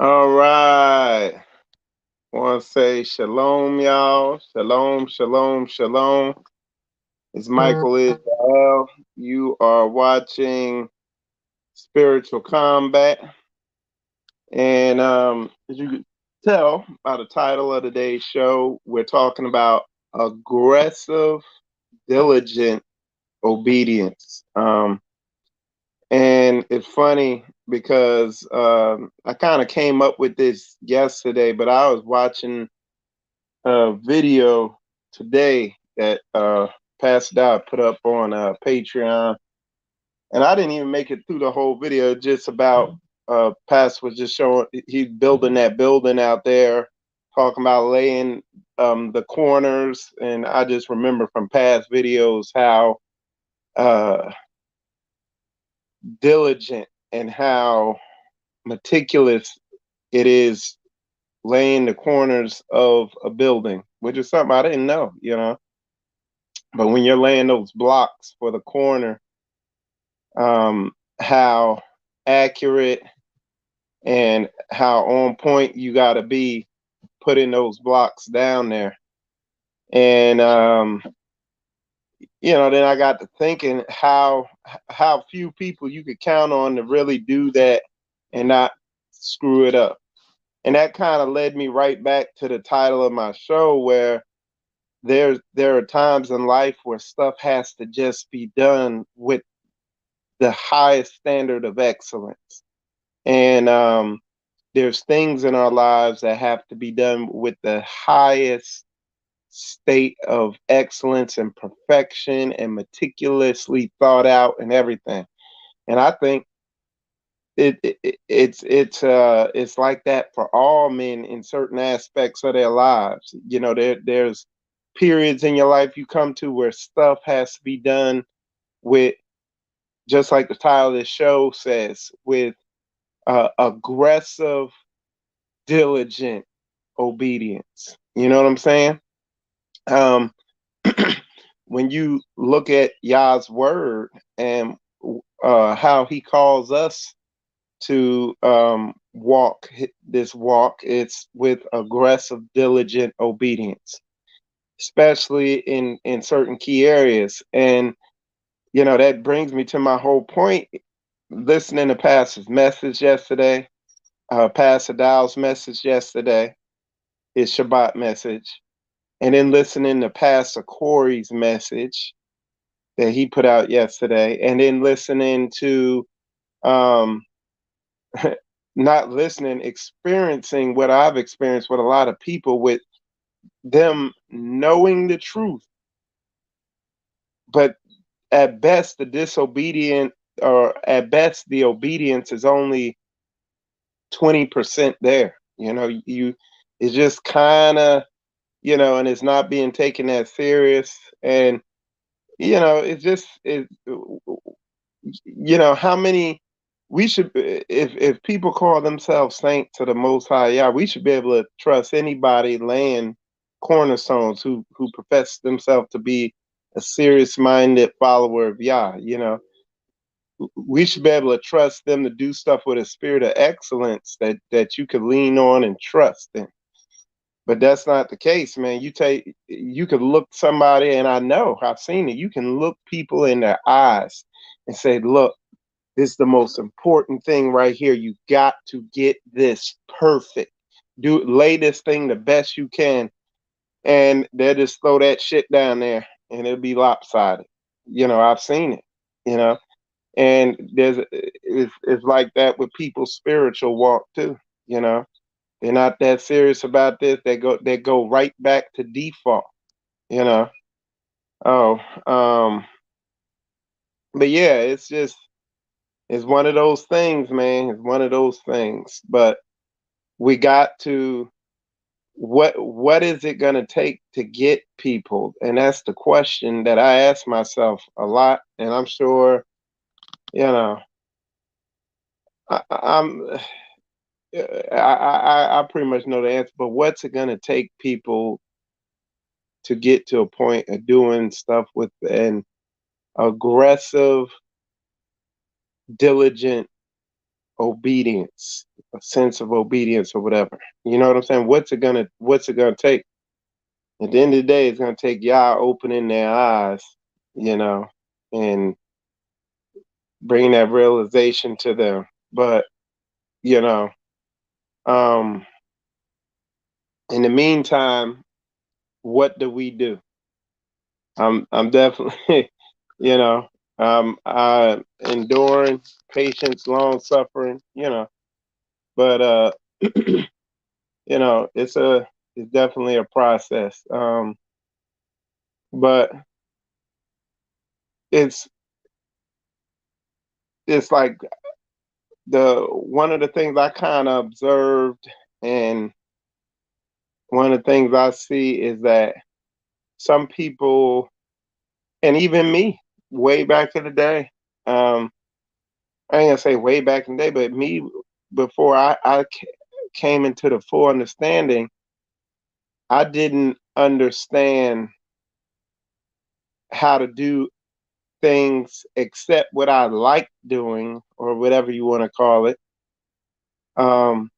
All right. Want to say shalom, y'all. Shalom, shalom, shalom. It's Michael Israel. You are watching Spiritual Combat. And as you can tell by the title of today's show, we're talking about aggressive, diligent obedience. And it's funny because I kind of came up with this yesterday, but I was watching a video today that Pastor Dow put up on Patreon, and I didn't even make it through the whole video. Just about Pastor was just showing he's building that building out there, talking about laying the corners, and I just remember from past videos how uh, diligent and how meticulous it is laying the corners of a building, which is something I didn't know. But when you're laying those blocks for the corner, how accurate and how on point you got to be putting those blocks down there. And then I got to thinking how few people you could count on to really do that and not screw it up. And that kind of led me right back to the title of my show, where there are times in life where stuff has to just be done with the highest standard of excellence. And there's things in our lives that have to be done with the highest state of excellence and perfection and meticulously thought out and everything. And I think it's like that for all men in certain aspects of their lives. There's periods in your life you come to where stuff has to be done with, just like the title of this show says, with aggressive, diligent obedience. You know what I'm saying? Um, when you look at Yah's word and how He calls us to walk this walk, it's with aggressive, diligent obedience, especially in certain key areas. And that brings me to my whole point. Listening to Pastor's message yesterday, Pastor Dow's message yesterday, his Shabbat message, and then listening to Pastor Corey's message that he put out yesterday, and then listening to um, not listening, experiencing what I've experienced with a lot of people, with them knowing the truth, but at best the disobedient, or at best the obedience is only 20% there. It's just kind of, and it's not being taken that serious. And it's just how many we should, if people call themselves saints to the Most High Yah, we should be able to trust anybody laying cornerstones who profess themselves to be a serious minded follower of Yah. We should be able to trust them to do stuff with a spirit of excellence that you could lean on and trust in. But that's not the case, man. You could look somebody, and I know I've seen it. You can look people in their eyes and say, "Look, this is the most important thing right here. You got to get this perfect. Lay this thing the best you can," and they'll just throw that shit down there, and it'll be lopsided. I've seen it. You know, and it's like that with people's spiritual walk too. You know, they're not that serious about this. They go right back to default. You know. Oh, but yeah, it's one of those things, man. It's one of those things. But we got to, what is it going to take to get people? And that's the question that I ask myself a lot. And I'm sure, you know, I'm I pretty much know the answer. But what's it going to take people to get to a point of doing stuff with an aggressive, diligent obedience, a sense of obedience or whatever. You know what I'm saying? What's it gonna take? At the end of the day, it's gonna take y'all opening their eyes, you know, and bringing that realization to them. But, you know, um, in the meantime, what do we do? I'm definitely, you know, enduring, patience, long suffering, but it's definitely a process. But it's it's like the one of the things I kind of observed, and one of the things I see is that some people, and even me, way back in the day, um, I ain't gonna say way back in the day, but me before came into the full understanding, I didn't understand how to do things except what I like doing or whatever you want to call it. Um,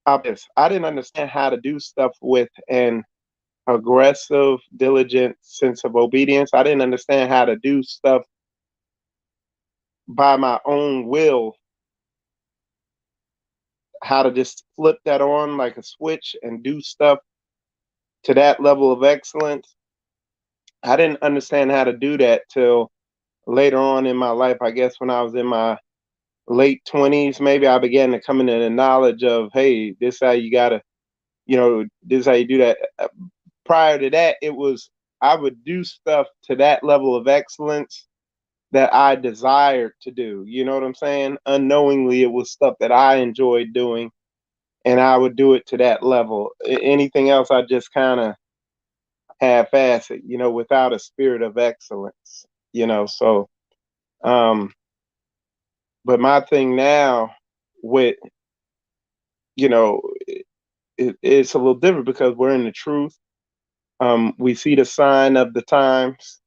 I didn't understand how to do stuff with an aggressive, diligent sense of obedience. I didn't understand how to do stuff by my own will, how to just flip that on like a switch and do stuff to that level of excellence. I didn't understand how to do that till later on in my life. I guess when I was in my late 20s, maybe I began to come into the knowledge of, hey, this is how you gotta, this is how you do that. Prior to that, it was I would do stuff to that level of excellence that I desired to do. You know what I'm saying? Unknowingly, it was stuff that I enjoyed doing, and I would do it to that level. Anything else, I just kind of half-ass it, without a spirit of excellence. So, um, but my thing now with, you know, it's a little different because we're in the truth. We see the sign of the times.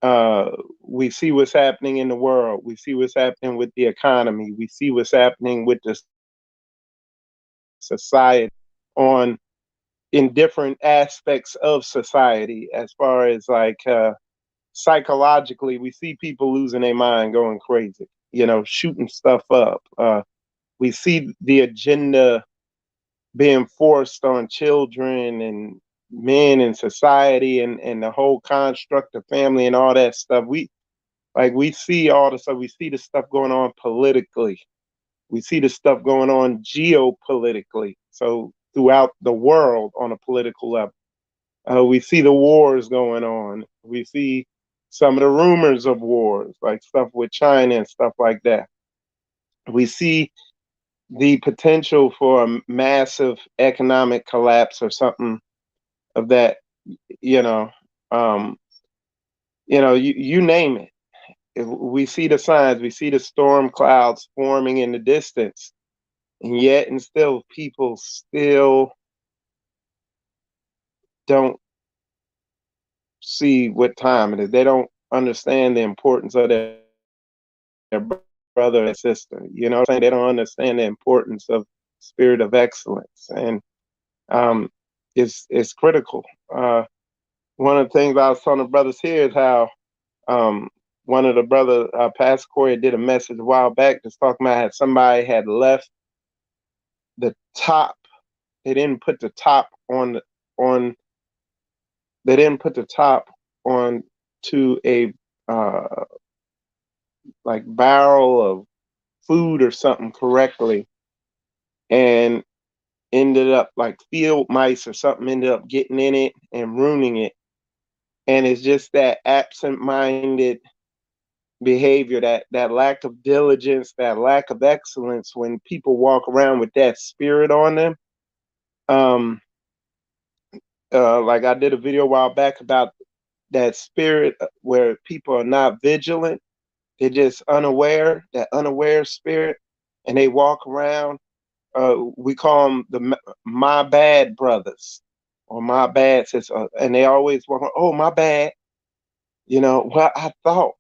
Uh, we see what's happening in the world. We see what's happening with the economy. We see what's happening with the society on in different aspects of society, as far as like psychologically, we see people losing their mind, going crazy, shooting stuff up. We see the agenda being forced on children and men in society, and the whole construct of family and all that stuff. We see all the stuff. We see the stuff going on politically. We see the stuff going on geopolitically. So throughout the world on a political level, we see the wars going on. We see some of the rumors of wars, like stuff with China and stuff like that. We see the potential for a massive economic collapse or something of that, you know, um, you name it. We see the signs, we see the storm clouds forming in the distance, and yet and still people still don't see what time it is. They don't understand the importance of their brother and sister. You know what I'm saying? They don't understand the importance of spirit of excellence, and um, it's critical. One of the things I was telling the brothers here is how um, one of the brother, Pastor Corey, did a message a while back just talking about how somebody had left the top. They didn't put the top on. They didn't put the top on to a uh, like barrel of food or something correctly, and ended up like field mice or something ended up getting in it and ruining it. And it's just that absent-minded behavior, that lack of diligence, that lack of excellence when people walk around with that spirit on them. Um, like I did a video a while back about that spirit where people are not vigilant. They're just unaware, that unaware spirit, and they walk around. We call them the my bad brothers or my bad sister, and they always walk, oh, my bad. Well, I thought.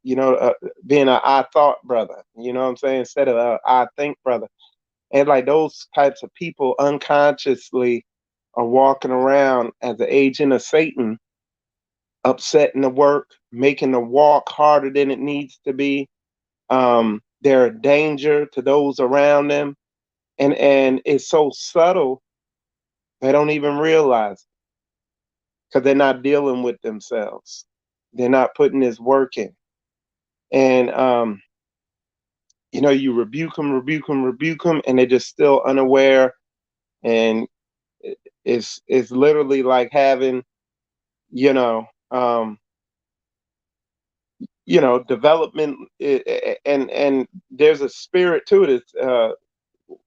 being a I thought brother, you know what I'm saying, instead of a I think brother. And like those types of people unconsciously are walking around as an agent of Satan, upsetting the work, making the walk harder than it needs to be. They're a danger to those around them, and it's so subtle they don't even realize because they're not dealing with themselves. They're not putting this work in, and you rebuke them, and they're just still unaware. And it's literally like having, you know, um, development, and there's a spirit to it.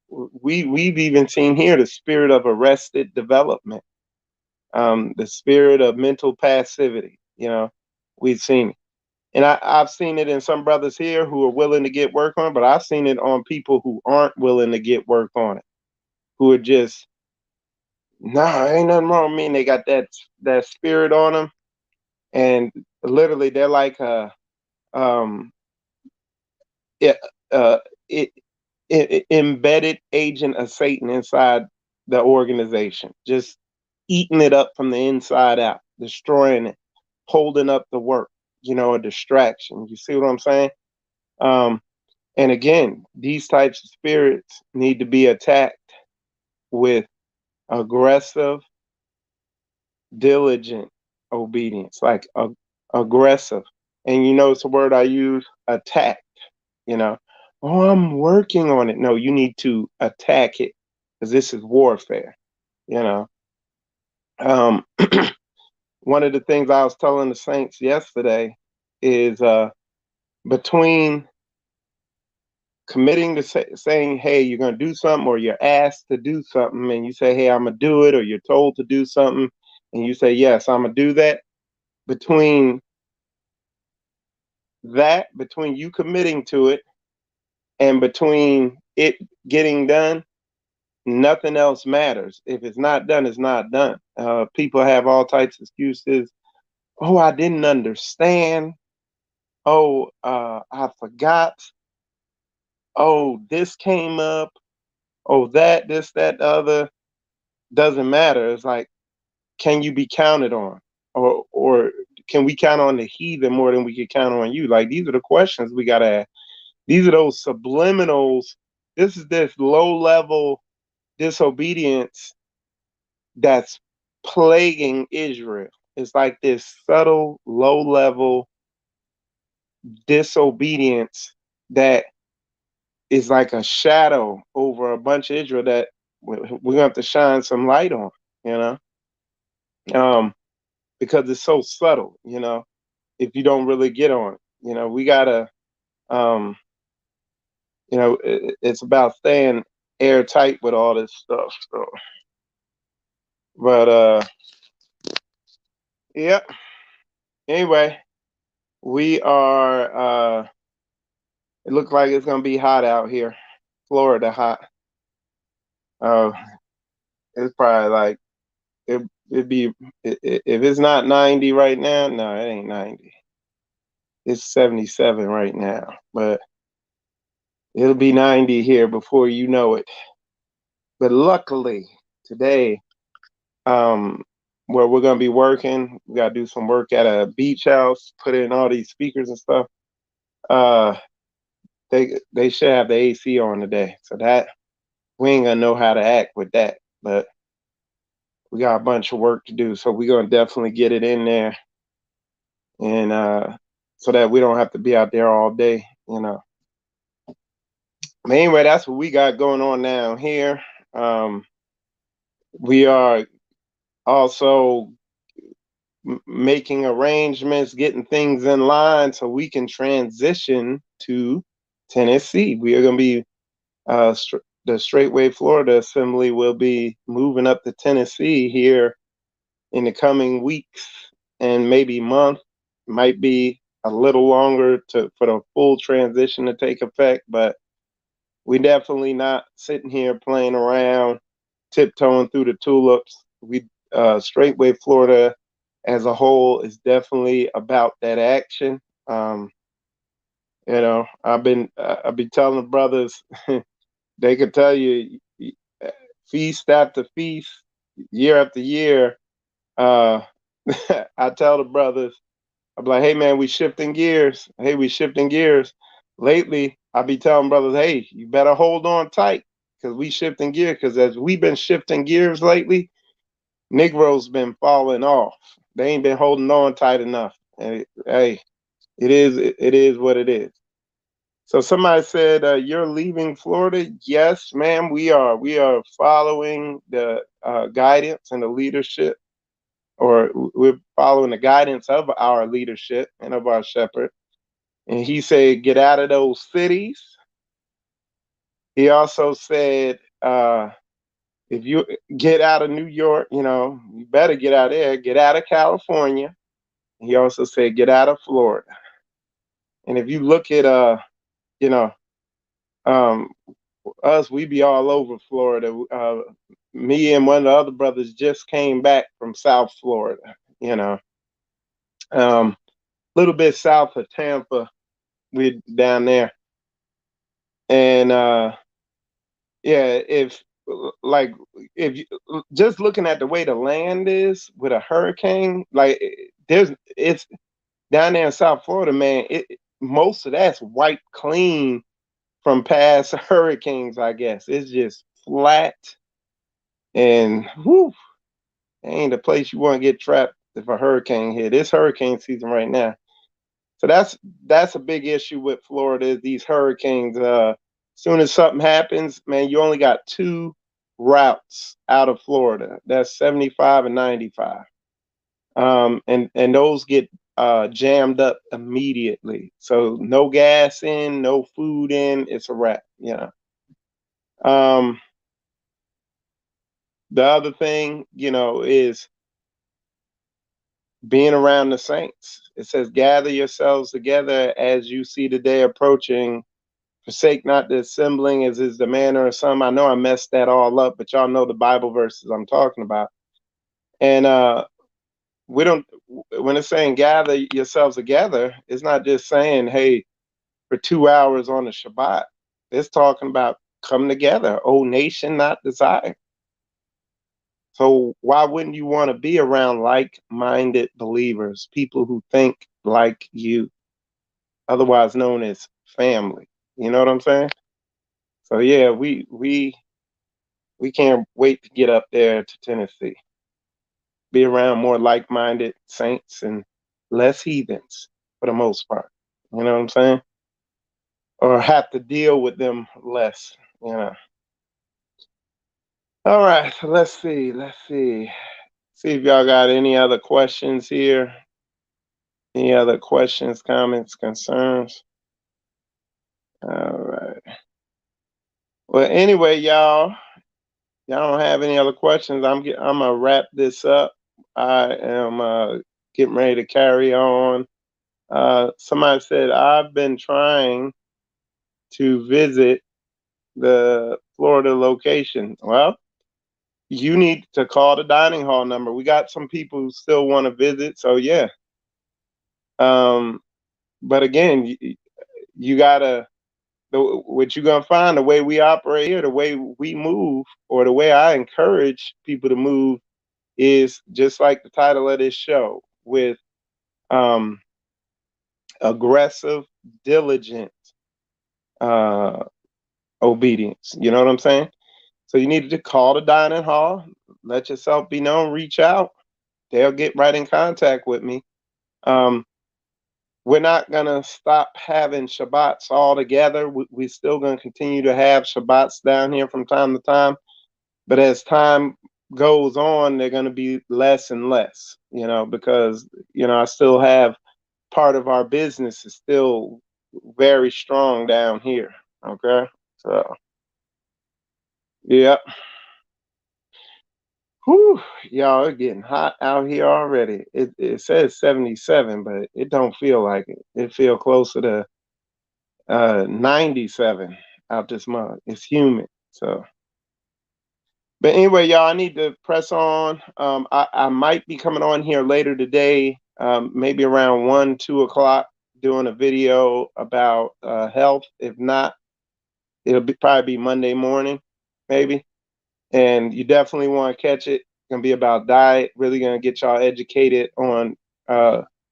We've even seen here the spirit of arrested development, the spirit of mental passivity. We've seen it. And I've seen it in some brothers here who are willing to get work on, but I've seen it on people who aren't willing to get work on it, who are just, nah, ain't nothing wrong with me. And they got that spirit on them, and literally they're like um, it, uh, it, embedded agent of Satan inside the organization, just eating it up from the inside out, destroying it, holding up the work. A distraction. You see what I'm saying? Um, And again, these types of spirits need to be attacked with aggressive, diligent obedience, like aggressive. And it's a word I use, attack. You know, oh, I'm working on it. No, you need to attack it because this is warfare. You know, um, one of the things I was telling the saints yesterday is between committing to saying, hey, you're going to do something, or you're asked to do something, and you say, hey, I'm going to do it, or you're told to do something, and you say, yes, I'm going to do that. Between between you committing to it and between it getting done, nothing else matters. If it's not done, it's not done. People have all types of excuses. Oh, I didn't understand. Oh, I forgot. Oh, this came up. Oh, this, that, the other. Doesn't matter. It's like, can you be counted on, or can we count on the heathen more than we can count on you? Like, these are the questions we gotta ask. These are those subliminals. This is this low level disobedience that's plaguing Israel. It's like this subtle low level disobedience that is like a shadow over a bunch of Israel that we're gonna have to shine some light on. You know. Because it's so subtle, if you don't really get on it. We gotta, um, it's about staying airtight with all this stuff. So, but yeah. Anyway, we are. It looks like it's gonna be hot out here, Florida hot. Uh, it's probably like it'd be if it's not 90 right now. No, it ain't 90. It's 77 right now, but it'll be 90 here before you know it. But luckily today, um, where we're gonna be working, we gotta do some work at a beach house, put in all these speakers and stuff. Uh, they should have the AC on today, so that we ain't gonna know how to act with that. But we got a bunch of work to do, so we're gonna definitely get it in there, and so that we don't have to be out there all day. But anyway, that's what we got going on now here. We are also making arrangements, getting things in line so we can transition to Tennessee. We are going to be, the Straightway Florida Assembly will be moving up to Tennessee here in the coming weeks and maybe month. Might be a little longer for the full transition to take effect, but we definitely not sitting here playing around, tiptoeing through the tulips. Straightway Florida as a whole is definitely about that action. You know, I be telling the brothers, they could tell you, feast after feast, year after year. Uh, I tell the brothers, I'm like, hey man, we shifting gears. Hey, we shifting gears. Lately, I be telling brothers, hey, you better hold on tight because we shifting gears. Because as we've been shifting gears lately, Negroes been falling off. They ain't been holding on tight enough. And hey, it is what it is. So somebody said, you're leaving Florida. Yes, ma'am, we are. We are following the guidance and the leadership, or we're following the guidance of our leadership and of our shepherd. And he said, get out of those cities. He also said, if you get out of New York, you know, you better get out of there. Get out of California. He also said, get out of Florida. And if you look at, you know, um, us, we be all over Florida. Me and one of the other brothers just came back from South Florida, you know, a little bit south of Tampa. We're down there. And yeah, like if you just looking at the way the land is with a hurricane, like it's down there in South Florida, man. Most of that's wiped clean from past hurricanes, I guess. It's just flat and whoo, ain't a place you want to get trapped if a hurricane hit. It's hurricane season right now. So that's a big issue with Florida is these hurricanes. Soon as something happens, man, you only got two routes out of Florida. That's 75 and 95. And those get jammed up immediately. So no gas in, no food in, it's a wrap, you know. Um, the other thing, you know, is being around the saints. It says, gather yourselves together as you see the day approaching. Forsake not the assembling as is the manner of some. I know I messed that all up, but y'all know the Bible verses I'm talking about. And we don't, when it's saying gather yourselves together, it's not just saying, hey, for 2 hours on the Shabbat. It's talking about come together, O nation not desired. So why wouldn't you want to be around like-minded believers, people who think like you, otherwise known as family? You know what I'm saying? So yeah, we can't wait to get up there to Tennessee, be around more like-minded saints and less heathens for the most part. You know what I'm saying? Or have to deal with them less. You know. All right, so let's see. Let's see. See if y'all got any other questions here. Any other questions, comments, concerns? All right. Well, anyway, y'all don't have any other questions. I'm gonna wrap this up. I am getting ready to carry on. Somebody said I've been trying to visit the Florida location. Well, you need to call the dining hall number. We got some people who still want to visit, so yeah. Um, but again, you gotta what you're gonna find the way we operate here, the way we move, or the way I encourage people to move is just like the title of this show with um, aggressive, diligent uh, obedience. You know what I'm saying? So you need to call the dining hall, let yourself be known, reach out. They'll get right in contact with me. Um, we're not going to stop having Shabbats altogether. We're still going to continue to have Shabbats down here from time to time. But as time goes on, they're going to be less and less, you know, because, you know, I still have part of our business is still very strong down here. Okay. So, yeah. Whew, y'all, it's getting hot out here already. It says 77, but it don't feel like it. It feel closer to 97 out this month. It's humid. So, but anyway, y'all, I need to press on. I might be coming on here later today, maybe around 1, 2 o'clock, doing a video about health. If not, probably be Monday morning, maybe. And you definitely want to catch it. It's gonna be about diet. Really gonna get y'all educated on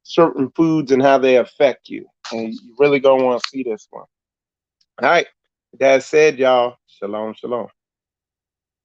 certain foods and how they affect you. And you really gonna want to see this one. All right. That said, y'all, shalom, shalom.